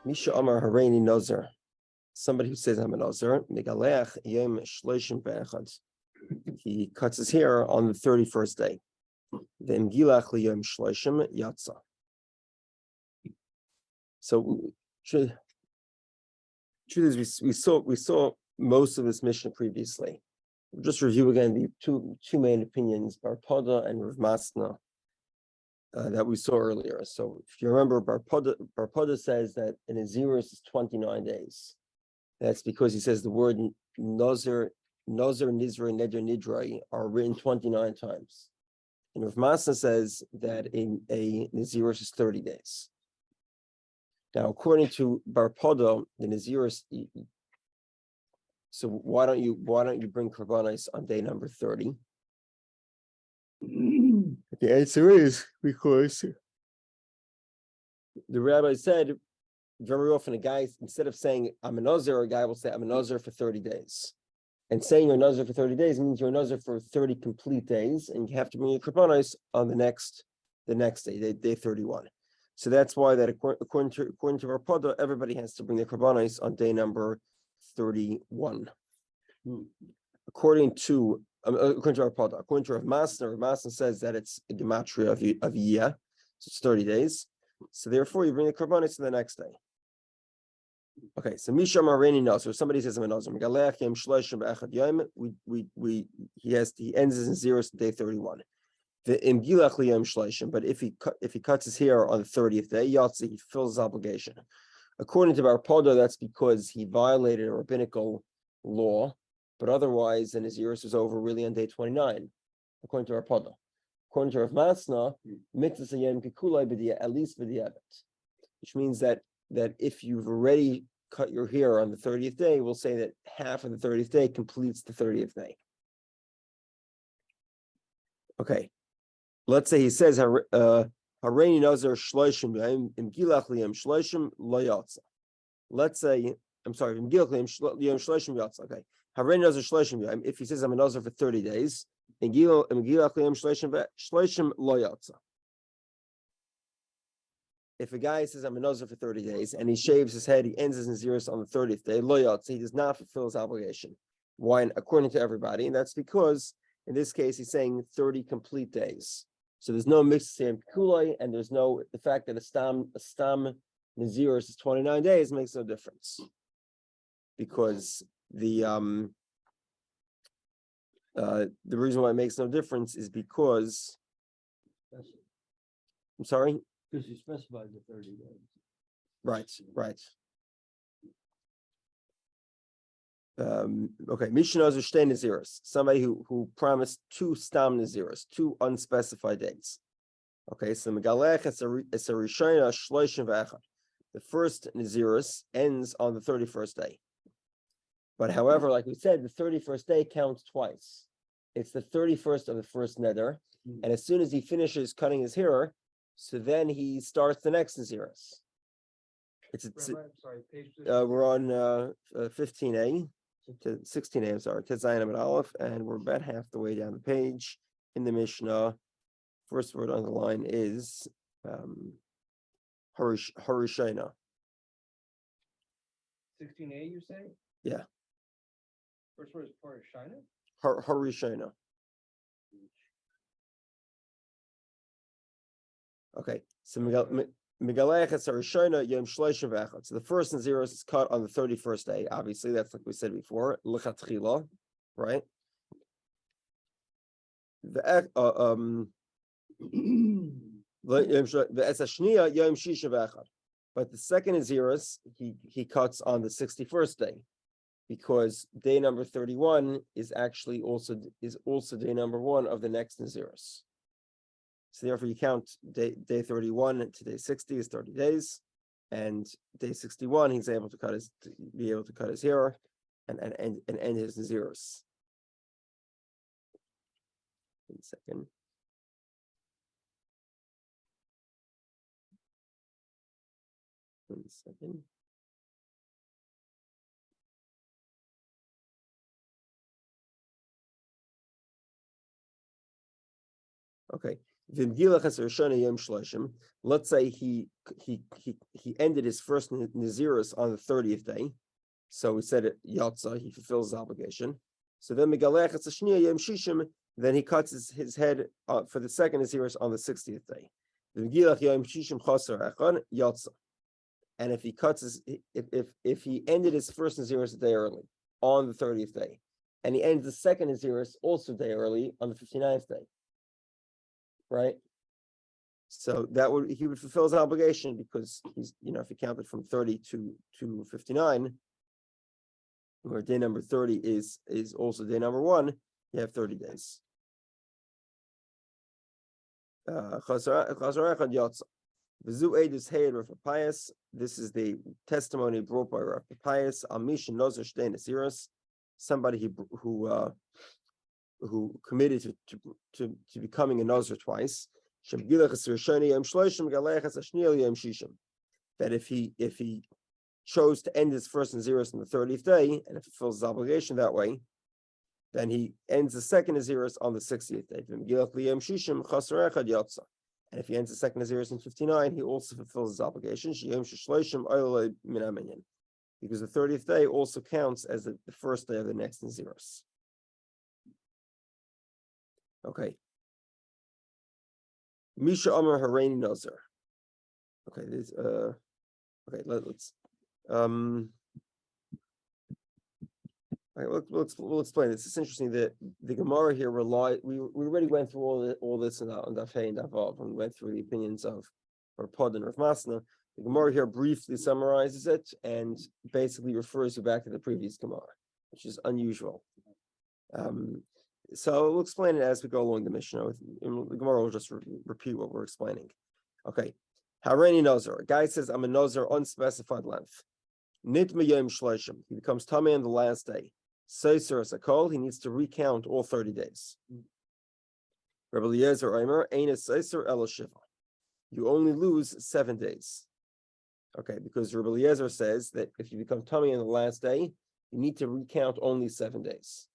Misha Amar Hareini Nazir. Somebody who says I'm a Nazir, Megaleach Yom Shloshim Be'echad. He cuts his hair on the 31st day. Then Gilach Yom Shloshim Yatsa. So, truth is, we saw most of this mission previously. We'll just review again the two main opinions, Bar Pada and Rav Masna, that we saw earlier. So, if you remember, Bar Pada says that an Nazirus is 29 days. That's because he says the word Nazir, Nizra, Neder, Nidrai are written 29 times. And Rav Masna says that a Nazirus is 30 days. Now, according to Bar Pada, the Nazirus. So why don't you bring Karbanos on day number 30? The answer is because the rabbi said very often a guy, instead of saying I'm a Nazir, a guy will say I'm a Nazir for 30 days. And saying you're a Nazir for 30 days means you're a Nazir for 30 complete days, and you have to bring your Karbanos on the next day, day 31. So that's why that according to Bar Pada, everybody has to bring their Karbanos on day number 31. According to Bar Pada, according to Rav Masna says that it's a gematria of Yiyah, so it's 30 days. So therefore, you bring the Karbanos to the next day. Okay, so Misha Marini Nazir. Somebody says I'm a Nazir. He ends his Naziros day 31. The Imgilach Liyam Shleishim, but if he cuts his hair on the 30th day, Yatsi, he fulfills his obligation. According to Bar Pada, that's because he violated a rabbinical law, but otherwise, the Naziris was over really on day 29, according to Bar Pada. According to Rav Masna, mitzvah yom kikulai b'di'ah, at least b'di'ah, which means that if you've already cut your hair on the 30th day, we'll say that half of the 30th day completes the 30th day. Okay. Let's say he says, Hareini Nazir Shloshim Imgilach Liyam Shloshim Lo Yatsa. Let's say, I'm sorry, Imgilach Liyam Shloshim Yatsa. Okay. Hareini Nazir Shloshim Yom. If he says I'm a Nazir for 30 days, Imgilach Liyam Shloshim Lo Yatsa. If a guy says I'm a Nazir for 30 days and he shaves his head, he ends his Naziris on the 30th day, Lo Yatsa, he does not fulfill his obligation. Why? According to everybody, and that's because in this case he's saying 30 complete days. So there's no mixed kulai, and there's no the fact that a stam Naziris is 29 days makes no difference, because the reason why it makes no difference is because I'm sorry, because you specified the 30 days. Right. Okay, Mishnah Shtei Naziris, somebody who promised two stam Naziris, two unspecified dates. Okay, so Megalech it's a Rishona Shloshim V'echad. The first Naziris ends on the 31st day. But however, like we said, the 31st day counts twice. It's the 31st of the first neder, and as soon as he finishes cutting his hair, so then he starts the next Naziris. We're on 15a. To 16a, I'm sorry, to Zayin Amid Aleph, and we're about half the way down the page in the Mishnah. First word on the line is Harishena. 16a, you say? Yeah. First word is Harishena? Harishena. Okay, so Megalech it's Harishena Yom Shloshim V'echad. So the first Naziros is cut on the 31st day. Obviously, that's like we said before. L'chatchila, right? The Esashniya Yom Shisha V'echad. But the second Naziros he cuts on the 61st day, because day number 31 is actually also day number 1 of the next Naziros. So therefore, you count day 31 to day 60 is 30 days, and day 61 he's able to cut his hair and end his Naziros. 1 second. Okay, Let's say he ended his first Naziris on the 30th day. So we said it Yatza, he fulfills his obligation. So then then he cuts his head for the second Naziris on the 60th day. And if he cuts if he ended his first Naziris a day early on the 30th day, and he ends the second Naziris also a day early on the 59th day, right? So he would fulfill his obligation because he's, if he counted from 30 to 59, where day number 30 is also day number 1, you have 30 days. This is the testimony brought by Rav Papias, somebody who committed to becoming a Nazir twice. That if he chose to end his first Naziris on the 30th day, and if he fulfills his obligation that way, then he ends the second Naziris on the 60th day. And if he ends the second Naziris in 59, he also fulfills his obligation. Because the 30th day also counts as the first day of the next Naziris. Okay. Misha Amar Hareini Nazir. Okay, this let's we'll explain this. It's interesting that the Gemara here we already went through all this on Daf Hey and Daf Vav, and we went through the opinions of Rav Pod and Rav Masna. The Gemara here briefly summarizes it and basically refers you back to the previous Gemara, which is unusual. So we'll explain it as we go along the Mishnah. The Gemara will just repeat what we're explaining. Okay. Hareini Nazir. A guy says, I'm a Nazir, unspecified length. Nitma Yom Shloshim. He becomes Tamei on the last day. Seiser Sakol. He needs to recount all 30 days. Rabbi Eliezer Omer, Ein Seiser Ela Shiva. You only lose 7 days. Okay, because Rabbi Eliezer says that if you become Tamei on the last day, you need to recount only 7 days.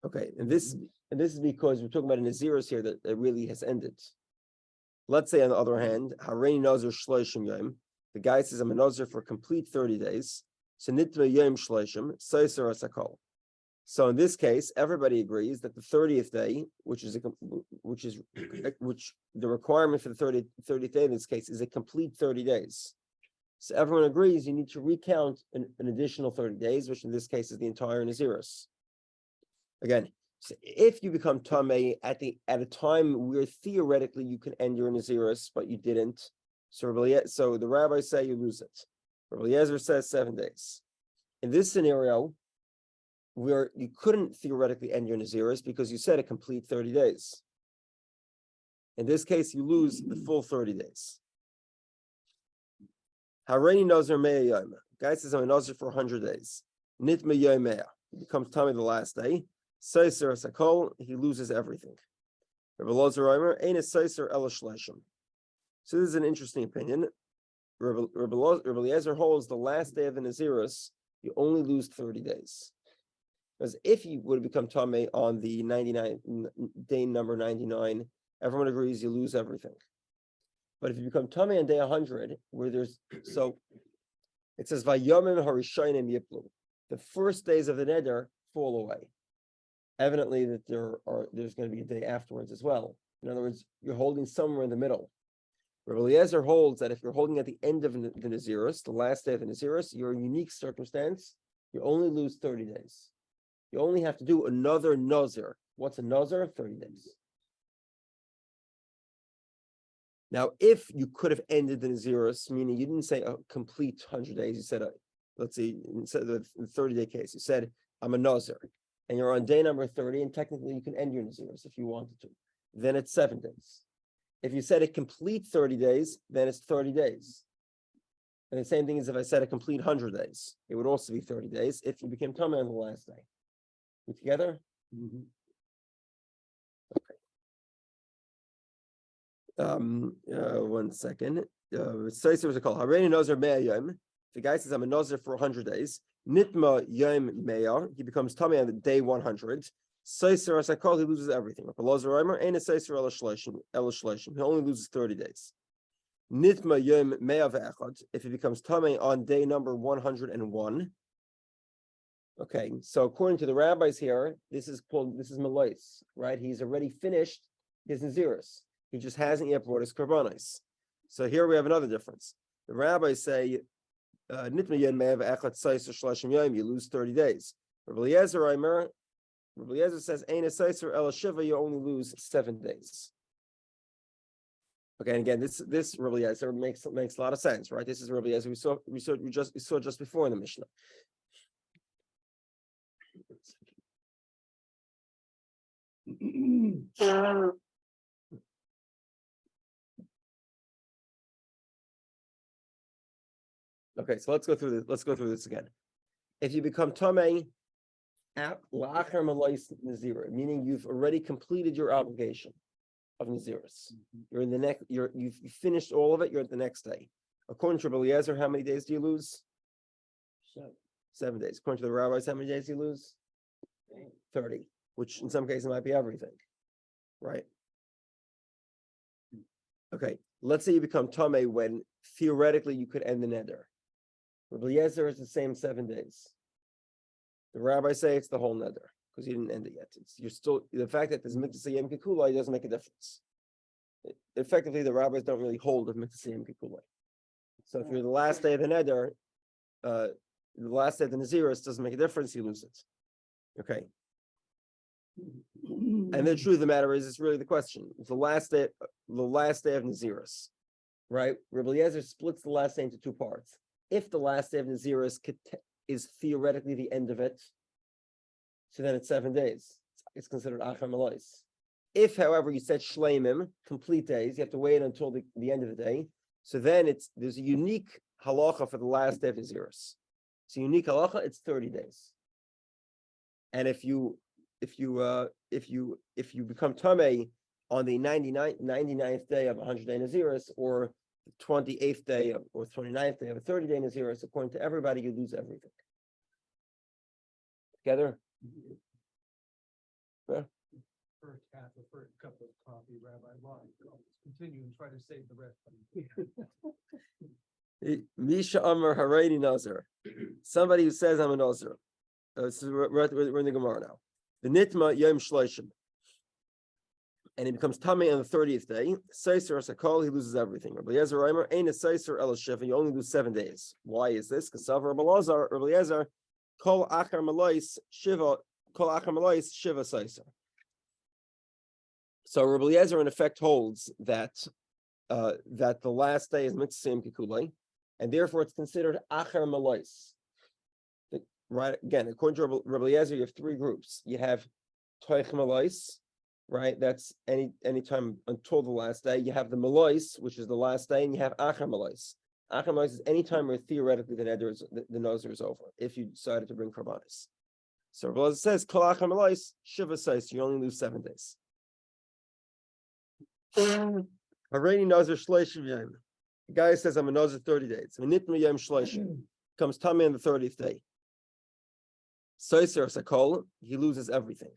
Okay, and this is because we're talking about a Naziris here that really has ended. Let's say, on the other hand, Hareini Nazir Shloshim Yom. The guy says, I'm a Nazir for a complete 30 days. So Nitma Yom Shloshim, Seiser Asakol. So in this case, everybody agrees that the 30th day, which the requirement for the 30th day in this case is a complete 30 days. So everyone agrees you need to recount an additional 30 days, which in this case is the entire Naziris. Again, so if you become Tamei at a time where theoretically you can end your Naziris, but you didn't, so the rabbis say you lose it. Rabbi Eliezer says 7 days. In this scenario, where you couldn't theoretically end your Naziris because you said a complete 30 days. In this case, you lose the full 30 days. Hareini Nazir Mea Yom. Guy says, I'm a Nazir for 100 days. Nitma Yom Mea. He becomes Tamei the last day. Seiser Sakol, he loses everything. Rabbi Eliezer Omer, Ein Seiser Ela Shloshim. So this is an interesting opinion. Rabbi Eliezer holds the last day of the Naziris, you only lose 30 days. Because if you would have become Tamei on the day number 99, everyone agrees you lose everything. But if you become Tamei on day 100, it says Vayomim Harishonim Yiplu. The first days of the Neder fall away. Evidently that there's going to be a day afterwards as well. In other words, you're holding somewhere in the middle. Rabbi Eliezer holds that if you're holding at the end of the Naziris, the last day of the Naziris, you're in a unique circumstance, you only lose 30 days. You only have to do another Nazir. What's a Nazir? 30 days. Now, if you could have ended the Naziris, meaning you didn't say a complete 100 days, you said, let's see, instead of the 30-day case, you said, I'm a Nazir. And you're on day number 30, and technically you can end your Naziris if you wanted to. Then it's 7 days. If you said a complete 30 days, then it's 30 days. And the same thing as if I said a complete 100 days. It would also be 30 days if you became Tamei on the last day. You together? Mm-hmm. Okay. 1 second. Seiser was a call. Hareini Nazir Mea Yom. The guy says, I'm a Nazir for 100 days. Nitma Yom Mea, he becomes Tamei on the day 100. Seiser Asakol, he loses everything. Rabbi Elazar Omer, Ein Seiser El Shloshim. He only loses 30 days. Nitma Yom Mea Ve'echad, if he becomes Tamei on day number 101. Okay, so according to the rabbis here, this is Malais, right? He's already finished his Naziris. He just hasn't yet brought his Karbanos. So here we have another difference. The rabbis say, Nitma Yom Mea Ve'echad Seiser Shloshim Yom, you lose 30 days. Rabbi Eliezer says, Ein Seiser El Shiva, you only lose 7 days. Okay, and again, this Rabbi Eliezer makes a lot of sense, right? This is Rabbi Eliezer we saw just before in the Mishnah. Okay, so let's go through this. Let's go through this again. If you become tamei at la'achar malais nazir, meaning you've already completed your obligation of naziris, you're in the next. You've finished all of it. You're at the next day. According to Rabbi Eliezer, how many days do you lose? 7 days. According to the rabbis, how many days do you lose? 30, which in some cases might be everything, right? Okay, let's say you become tamei when theoretically you could end the neder. Rabbi Eliezer is the same 7 days. The rabbis say it's the whole neder because you didn't end it yet. You're still, the fact that there's mitzvah yom kikulai doesn't make a difference. Effectively, the rabbis don't really hold of mitzvah yom kikulai. So if you're the last day of the neder, the last day of the naziris doesn't make a difference. You lose it. Okay. And the truth of the matter is, it's really the question. It's the last day of naziris, right? Rabbi Eliezer splits the last day into 2 parts. If the last day of naziris is theoretically the end of it, so then it's 7 days. It's considered achar malais. If, however, you said shleimim, complete days, you have to wait until the end of the day. So then there's a unique halacha for the last day of naziris. It's a unique halacha. It's 30 days. And if you become tamei on the 99th day of 100-day naziris, or the 28th day or 29th day of a 30-day naziris, according to everybody, you lose everything. Together? Yeah. First half, the first cup of coffee, Rabbi Lodge. Continue and try to save the rest. Misha Amar Hareini Nazir. Somebody who says I'm a Nazir. We're in the Gemara now. The Nitma Yom Shloshim. And he becomes tamei on the 30th day. Seiser Asakol, he loses everything. Rabbi Eliezer Omer, Ein Seiser El Shiva, you only lose 7 days. Why is this? Because Rabbi Eliezer, Kol Achar Malais Shiva Seiser. So Rabbi Eliezer in effect holds that the last day is mitzvah kikulei, and therefore it's considered Achar Malais. Right, again, according to Rabbi Eliezer, you have 3 groups. You have Toich Malais, right? That's any time until the last day. You have the Malais, which is the last day, and you have Achar Malais. Achar Malais is any time where theoretically the Nazir is over, if you decided to bring Karbanis. So Rabbi Eliezer says, Kol Achar Malais, Shiva Sais, you only lose 7 days. Hareini Nazir Shloshim Yom. The guy says, I'm a Nazir 30 days. Nitma Yom Shloshim. Comes tamei on the 30th day. Seiser Sakol, he loses everything.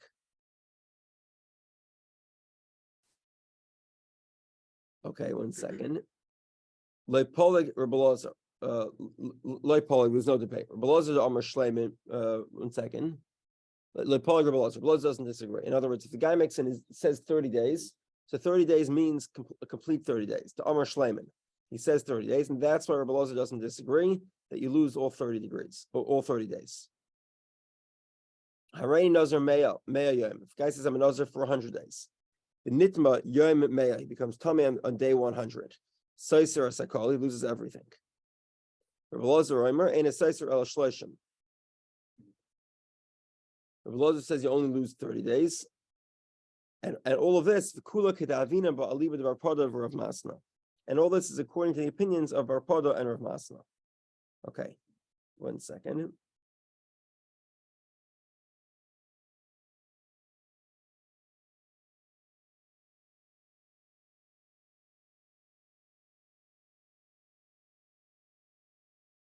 Okay, 1 second. Leipolig Rabbi Eliezer. Leipolig, there's no debate. Rabbi Eliezer Amar Shleimin. 1 second. Leipolig Rabbi Eliezer. Rabbi Eliezer doesn't disagree. In other words, if the guy says 30 days, so 30 days means a complete 30 days. To Amar Shleimin, he says 30 days, and that's why Rabbi Eliezer doesn't disagree that you lose all 30 degrees, or all 30 days. Hareini Nazir Mea Yom. If the guy says I'm a Nazir for 100 days, the Nitma Yom Mea, he becomes tamei on day 100. Seiser Asakol, he loses everything. Rabbi Eliezer Omer, Ein Seiser El Shloshim. Rabbi Eliezer says you only lose 30 days. And all of this, V'kula Kedavina Ba'aliba Bar Pada of Rav Masna. And all this is according to the opinions of Bar Pada and Rav Masna. Okay, 1 second.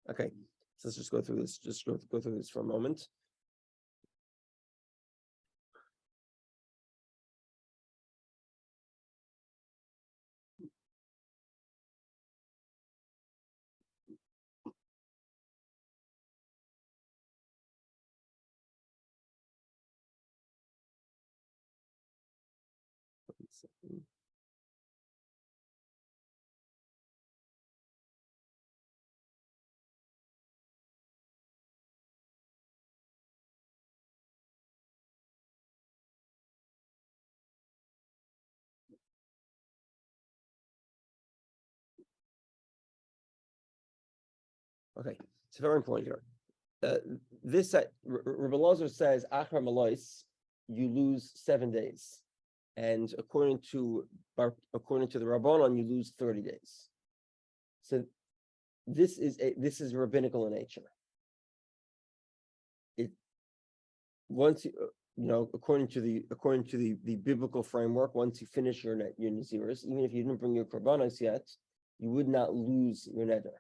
Okay, so let's just go through this. Just go through this for a moment. second. Okay, it's very important here. This Rabbi Lazar says Achar Malois, you lose 7 days, and according to the Rabbanon, you lose 30 days. So this is rabbinical in nature. Once according to the biblical framework, once you finish your Naziris, even if you didn't bring your korbanos yet, you would not lose your neder.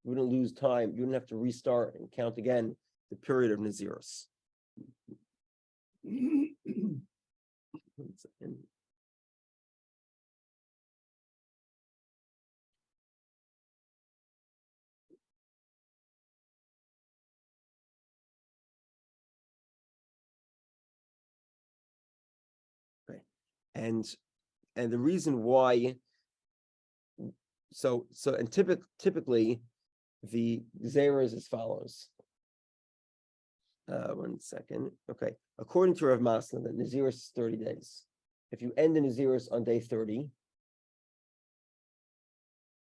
You wouldn't lose time. You wouldn't have to restart and count again the period of Naziris. One second. Okay. And the reason why, and typically the Zera is as follows. 1 second. Okay. According to Rav Masna, the Naziris is 30 days. If you end the Naziris on day 30,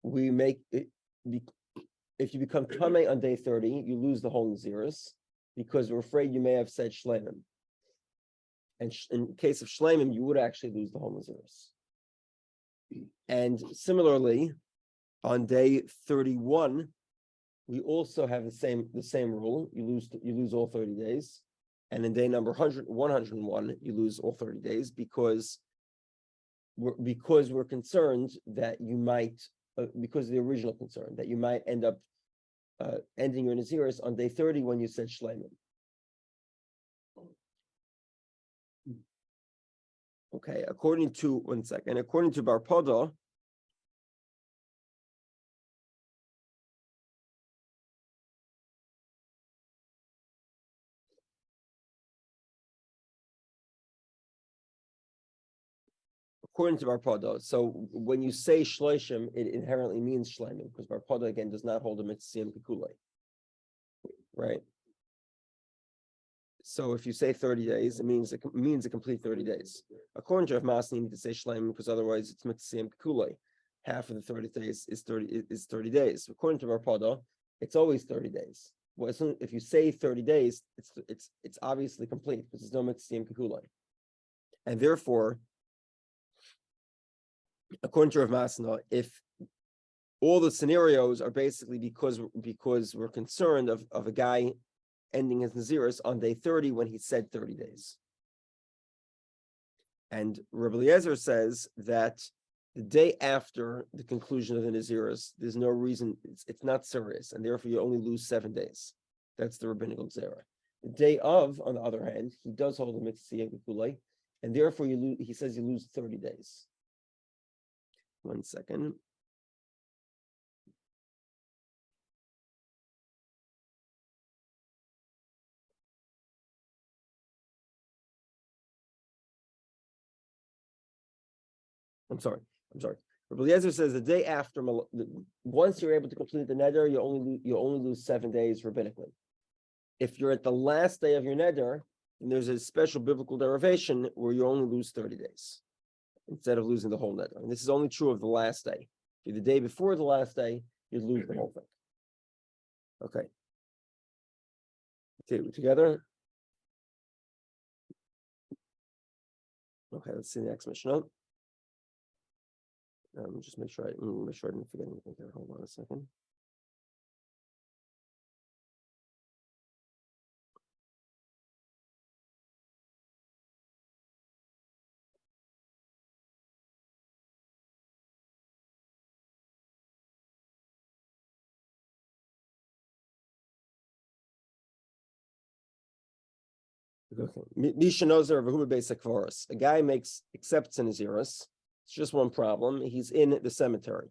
we make it. If you become Tameh on day 30, you lose the whole Naziris because we're afraid you may have said Shlemim. And in case of Shlemim, you would actually lose the whole Naziris. And similarly, on day 31, we also have the same rule. You lose all 30 days. And in day number 101, you lose all 30 days because we're concerned that you might, because of the original concern, that you might end up ending your Naziris on day 30 when you said Shlemim. Okay, according to Bar Pada, so when you say Shloshim, it inherently means Shlemim, because Bar Pada again does not hold a mitzvah Kikulei, right? So if you say 30 days, it means a complete 30 days. According to Rav Masna, you need to say Shlemim because otherwise it's mitzvah Kikulei. Half of the 30 days is 30 days. According to Bar Pada, it's always 30 days. Well, if you say 30 days, it's obviously complete because there's no mitzvah Kikulei, and therefore, according to Rav Masna, if all the scenarios are basically because we're concerned of a guy ending his Naziris on day 30 when he said 30 days. And Rabbi Eliezer says that the day after the conclusion of the Naziris, there's no reason, it's not serious, and therefore you only lose 7 days. That's the rabbinical zera. The day of, on the other hand, he does hold a mitzvah Kikulei, and therefore he says you lose 30 days. 1 second. I'm sorry. Rabbi Eliezer says the day after, once you're able to complete the neder, you only lose 7 days rabbinically. If you're at the last day of your neder, then there's a special biblical derivation where you only lose 30 days instead of losing the whole neder. And this is only true of the last day. If you're the day before the last day, you lose the whole thing. Okay. Okay, we're together. Okay, let's see the next Mishnah. Just make sure I didn't forget anything here. Hold on a second. Okay. Misha Nazir of a guy accepts an Naziris. It's just one problem. He's in the cemetery.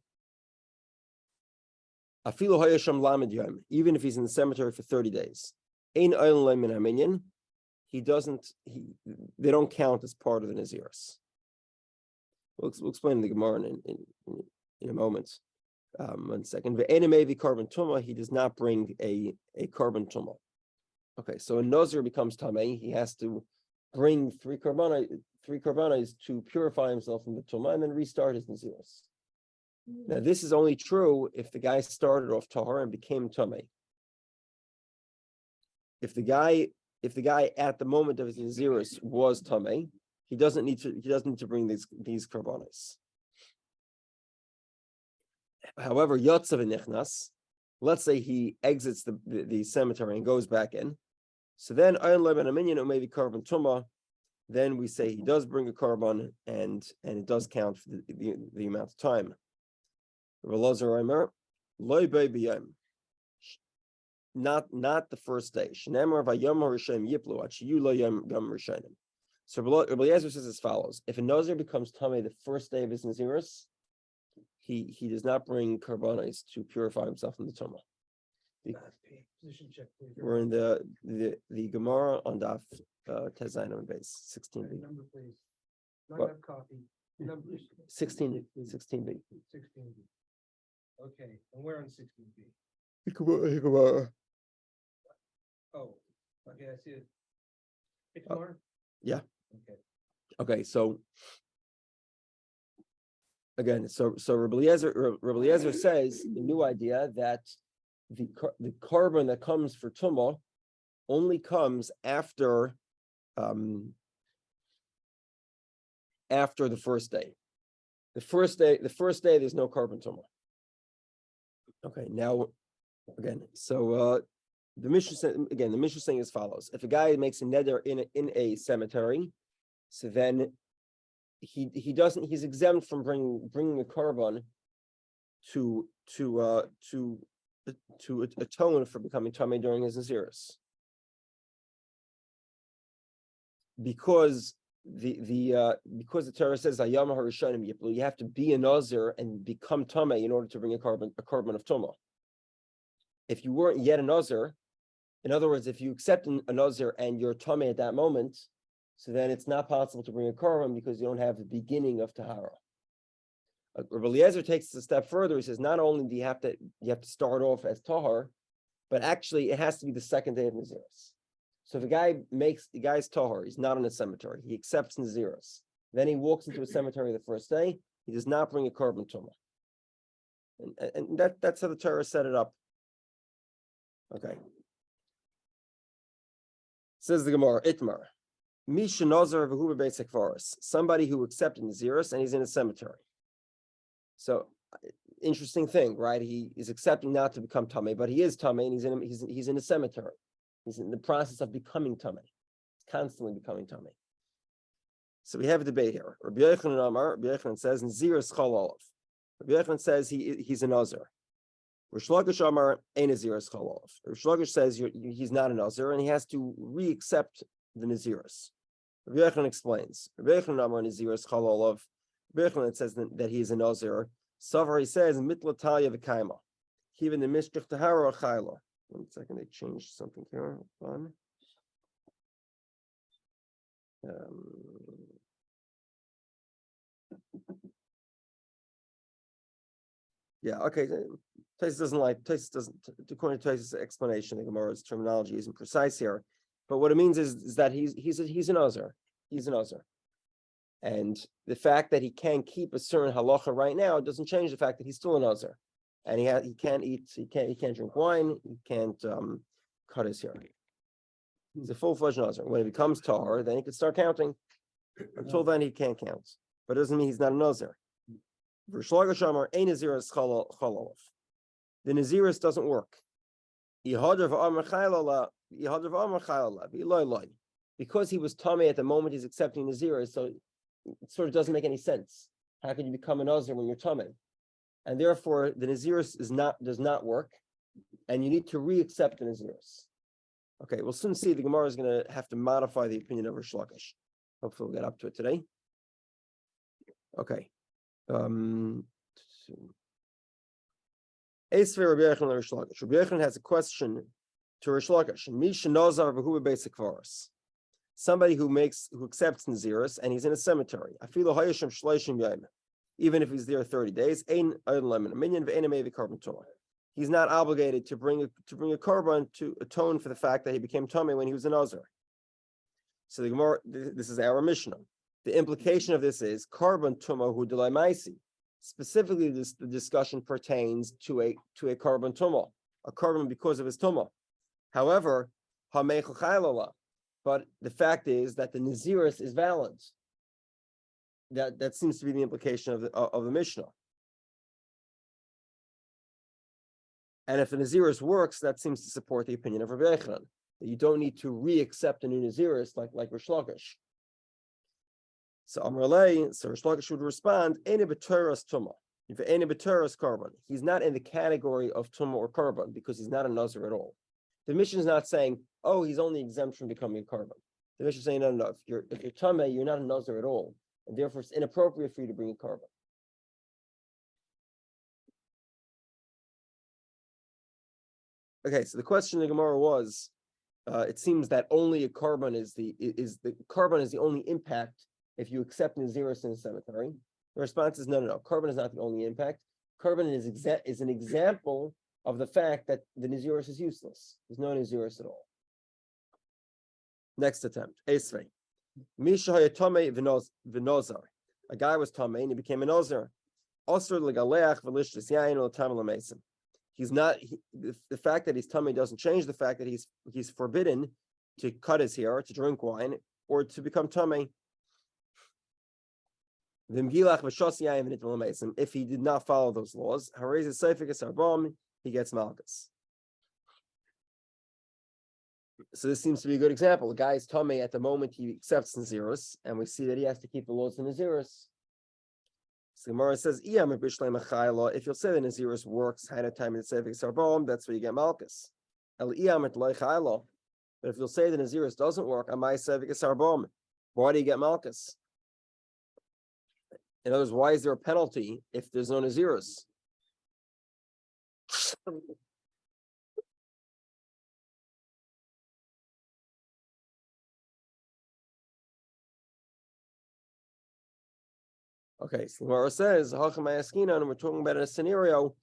Even if he's in the cemetery for 30 days. They don't count as part of the Naziris. We'll explain the Gemara in a moment. 1 second. Ve'enemevi carbon tuma. He does not bring a carbon tuma. Okay, so a Nazir becomes tamei. He has to bring three karbanos to purify himself from the tuma and then restart his naziris. Now, this is only true if the guy started off tahar and became tamei. If the guy at the moment of his naziris was tamei, he doesn't need to bring these karbanos. However, yotzav nichnas, let's say he exits the cemetery and goes back in. So then maybe carbon tuma. Then we say he does bring a carbon and it does count for the amount of time. Not the first day. So Rabbi Eliezer says as follows: if a Nazir becomes tamei the first day of his naziris, he does not bring karbanos to purify himself from the tuma. Position check, please. We're in the Gemara on Daf Tezayin on base 16b. Number, please. Not What? enough copy. Number 16b. 16B. Okay, and we're on 16B. Oh, okay, I see it. It's more? Yeah. Okay. Okay, so again, so Rabbi Eliezer says the new idea that the carbon that comes for tumah only comes after the first day. The first day, there's no carbon tumah. Okay, now again, so the Mishnah saying as follows: if a guy makes a neder in a cemetery, so then he's exempt from bringing a carbon to atone for becoming tamei during his naziris, because the Torah says hayam harishonim yiplu, you have to be a nazir and become tamei in order to bring a carbon of tumah. If you weren't yet a nazir, in other words, if you accept a nazir and you're tamei at that moment, so then it's not possible to bring a carbon because you don't have the beginning of tahara. Rabbi Eliezer takes it a step further. He says not only do you have to start off as tahar, but actually it has to be the second day of naziris. So if the guy's tahar, he's not in a cemetery, he accepts naziris, then he walks into a cemetery the first day, he does not bring a carbon tumah. And that's how the Torah set it up. Okay. Says the Gemara, Itmar. Misha Nazar v'hu b'beis hakvaros, somebody who accepted naziris and he's in a cemetery. So, interesting thing, right? He is accepting not to become tamei, but he is tamei, and he's in a cemetery. He's in the process of becoming tamei. He's constantly becoming tamei. So we have a debate here. Rabbi Yochanan says Nazir is chol olav. Rabbi Yochanan says he's a nazir. Rish Lakish Amar ein Nazir is chol olav. Rish Lakish says he's not a nazir and he has to re-accept the naziris. Rabbi Yochanan explains. Rabbi Yochanan Amar Nazir is chol olav. It says that he is a nazir. Savari says mitla talya v'kaima. Even the mishkach tahara chayla. 1 second, they changed something here. Fun. Yeah. Okay. Taisus doesn't. According to Taisus' explanation, the Gemara's terminology isn't precise here, but what it means is that he's a nazir. He's a nazir. And the fact that he can't keep a certain halacha right now doesn't change the fact that he's still a nazir, and he can't drink wine, he can't cut his hair. He's a full-fledged nazir. When he becomes tahar, then he can start counting. Until then, he can't count. But it doesn't mean he's not a nazir. The naziris doesn't work. Because he was tamei at the moment he's accepting naziris, so it sort of doesn't make any sense. How can you become a nazir when you're tamei? And therefore, the naziris does not work, and you need to re-accept the naziris. Okay, we'll soon see. The Gemara is going to have to modify the opinion of Rish Lakish. Hopefully, we'll get up to it today. Okay. Esvei Rabbi Yochanan Rish Lakish. Rabbi Yochanan has a question to Rish Lakish. Misha Nazar v'hu b'beis hakvaros. somebody who accepts Nazirus and he's in a cemetery. Even if he's there 30 days, he's not obligated to bring a korban to atone for the fact that he became tummy when he was a Nazir. So the Gemara, this is our Mishnah. The implication of this is korban tumah hu delay maisi. Specifically, the discussion pertains to a korban tumah, a korban because of his tumah. However, but the fact is that the Nazirus is valid. That seems to be the implication of the Mishnah. And if the Nazirus works, that seems to support the opinion of Rabbi Yehudah, that you don't need to re-accept a new Nazirus like Rish Lakish. So Amrullah, so Rish Lakish would respond, Eini b'Torah's tumah, Eini b'Torah's korban. He's not in the category of tumah or korban because he's not a Nazir at all. The Mishnah is not saying, oh, he's only exempt from becoming a korban. The Mishnah is saying, no. If you're tumah, you're not a Nazir at all, and therefore it's inappropriate for you to bring a korban. Okay, so the question in the Gemara was, it seems that only a korban is the only impact if you accept Nazirus in a cemetery. The response is no. Korban is not the only impact. Korban is an example of the fact that the Nazirus is useless. There's no Nazirus at all. Next attempt. Esrei. Misha hayatome v'nozar. A guy was tamei and he became a Nazir. Osur legaleach v'lishtis yain l'tam l'meisim. He's not. The fact that he's tummy doesn't change the fact that he's forbidden to cut his hair, to drink wine, or to become tummy. If he did not follow those laws, he gets malchus. So this seems to be a good example. The guy is tummy at the moment he accepts Nazirus, and we see that he has to keep the laws of Nazirus. So Gemara says, if you'll say the Nazirus works, that's where you get malchus. But if you'll say the Nazirus doesn't work, why do you get malchus? In other words, why is there a penalty if there's no Nazirus? Okay, so Gemara says, and we're talking about a scenario,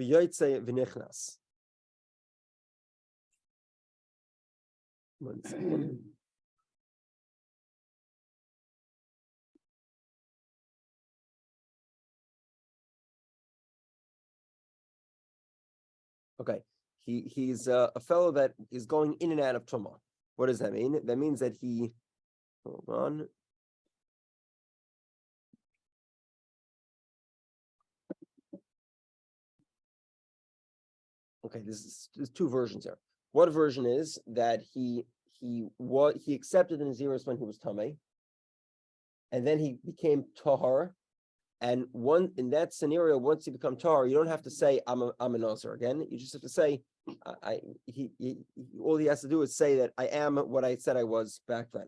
v'yotze v'nichnas. One second. Okay, he's a fellow that is going in and out of Tumah. What does that mean? That means that hold on. Okay, there's two versions here. One version is that he accepted the Nazirus when he was Tameh, and then he became Tahar. And in that scenario, once you become Tahar, you don't have to say I'm a Nazir again. You just have to say all he has to do is say that I am what I said I was back then.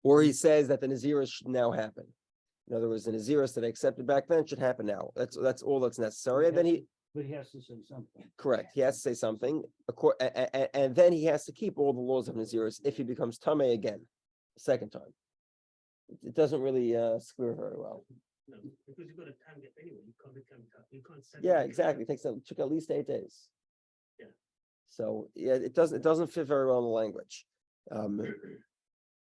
Or he says that the Nazirus should now happen. In other words, the Nazirus that I accepted back then should happen now. That's all that's necessary. And then but he has to say something. Correct. He has to say something. And then he has to keep all the laws of Nazirus if he becomes Tameh again, the second time. It doesn't really square very well. No, because you've got a time gap anyway. You can't become tough. You can't set. Yeah, exactly. It took at least 8 days. Yeah. So yeah, it doesn't fit very well in the language.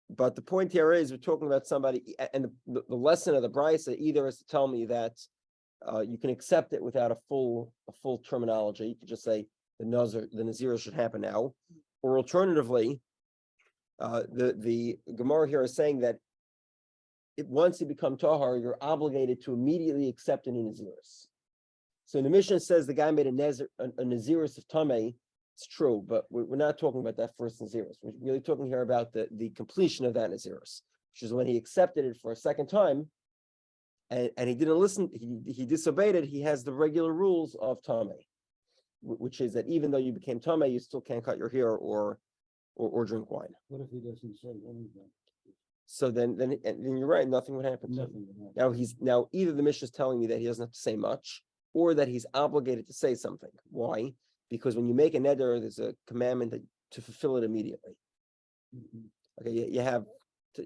But the point here is we're talking about somebody, and the lesson of the Brisa either is to tell me that you can accept it without a full terminology. You can just say the Nazir should happen now, or alternatively, the Gemara here is saying that once you become Tahar, you're obligated to immediately accept a new Nazirus. So the Mishnah says the guy made a Nazirus of Tameh. It's true, but we're not talking about that first Nazirus. We're really talking here about the completion of that Nazirus, which is when he accepted it for a second time, and he didn't listen, he disobeyed it. He has the regular rules of Tameh, which is that even though you became Tameh, you still can't cut your hair or drink wine. What if he doesn't say anything? So then you're right, nothing would happen. Nothing would happen. Now either the Mishnah is telling me that he doesn't have to say much, or that he's obligated to say something. Why? Because when you make a neder, there's a commandment that to fulfill it immediately. Okay, you have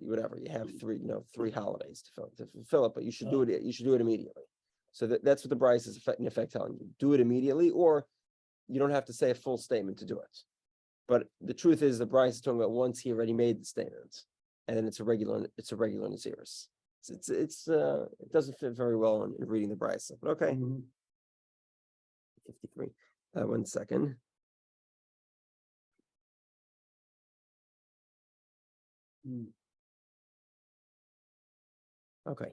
whatever, you have three holidays to fulfill it, but you should do it. You should do it immediately. So that's what the Bryce is in effect telling you: do it immediately, or you don't have to say a full statement to do it. But the truth is, the Bryce is talking about once he already made the statement, and then it's a regular Naziris. It doesn't fit very well in reading the Bryce, but okay. 53. 1 second. Okay.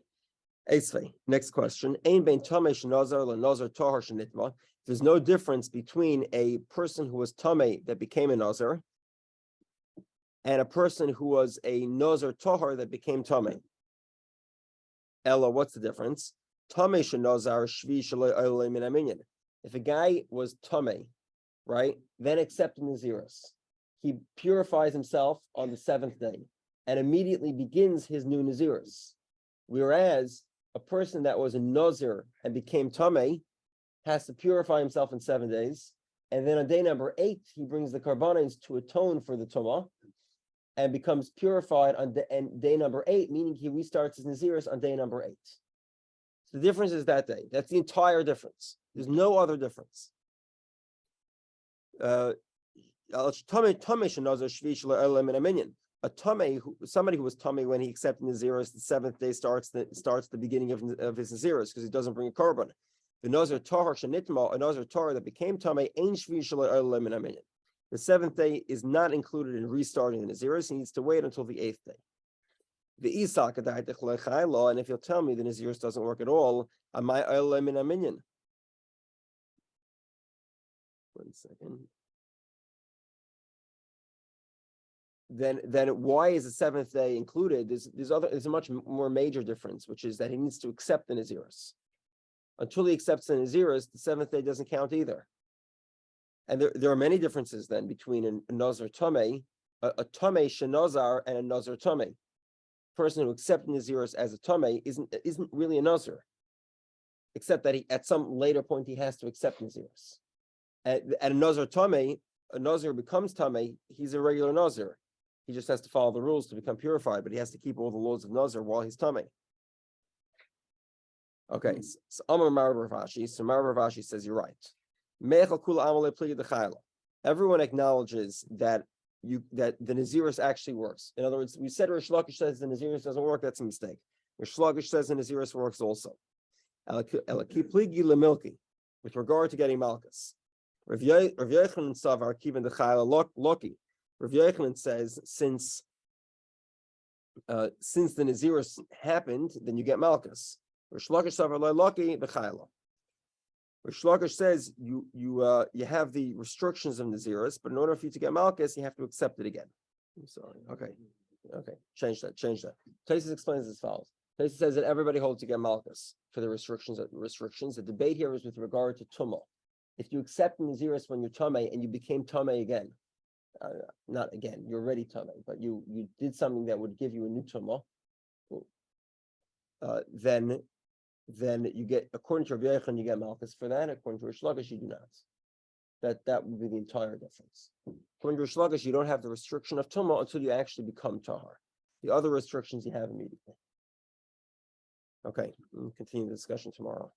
Esvei. Next question. Ein bein tamei shenazar lenazar tahar shenitma. There's no difference between a person who was tamei that became a nazar and a person who was a nazar tahar that became tamei. Ella, what's the difference? Tamei shenazar shvi shaloi oilei min haminyan. If a guy was tamei, right, then accepted Naziris, he purifies himself on the 7th day and immediately begins his new Naziris. Whereas a person that was a Nazir and became tamei has to purify himself in 7 days, and then on day number 8 he brings the karbanos to atone for the tumah, and becomes purified on day number 8, meaning he restarts his Naziris on day number 8. So the difference is that day. That's the entire difference. There's no other difference. A tamei, somebody who was tamei when he accepted Naziris, the 7th day starts the beginning of his Naziris because he doesn't bring a korban. The Nazir Tahar Shanitma, a Nazir Tahar that became tamei, ein shvi shaloi oilei min haminyan. The 7th day is not included in restarting the Naziris. He needs to wait until the 8th day. The Isak, and if you'll tell me the Naziris doesn't work at all, amai oilei min haminyan. 1 second. Then why is the 7th day included? There's a much more major difference, which is that he needs to accept the Naziris. Until he accepts the Naziris, the 7th day doesn't count either. And there are many differences then between a Nazir tamei, a tamei shenazar, and a Nazir tamei. Person who accepts Naziris as a tamei isn't really a Nazir, except that at some later point he has to accept Naziris. And a Nazir tamei, a Nazir becomes tamei, he's a regular Nazir. He just has to follow the rules to become purified, but he has to keep all the laws of Nazir while he's tamei. Okay, so Amar Rav Ashi. So Rav Ashi says you're right. Everyone acknowledges that the Naziris actually works. In other words, we said Rish Lakish says the Naziris doesn't work. That's a mistake. Rish Lakish says the Naziris works also. With regard to getting Malchus, Rav Yochanan Savar Kivan the Chayla Loki. Rav Yochanan says since the Naziris happened, then you get Malchus. Rish Lakish Savar Loki the Chayla. Rish Lakish says you have the restrictions of Naziris, but in order for you to get Malchus, you have to accept it again. I'm sorry. Okay. Change that. Taisus explains as follows. Taisus says that everybody holds to get Malchus for the restrictions. The debate here is with regard to Tumah. If you accept Naziris when you're tamei and you became tamei again, not again, you're already tamei, but you did something that would give you a new Tumah, then you get, according to Rabbi Yochanan, you get Malchus for that. According to Rish Lakish, you do not. That would be the entire difference. According to Rish Lakish, you don't have the restriction of Tumah until you actually become Tahar. The other restrictions you have immediately. Okay, we'll continue the discussion tomorrow.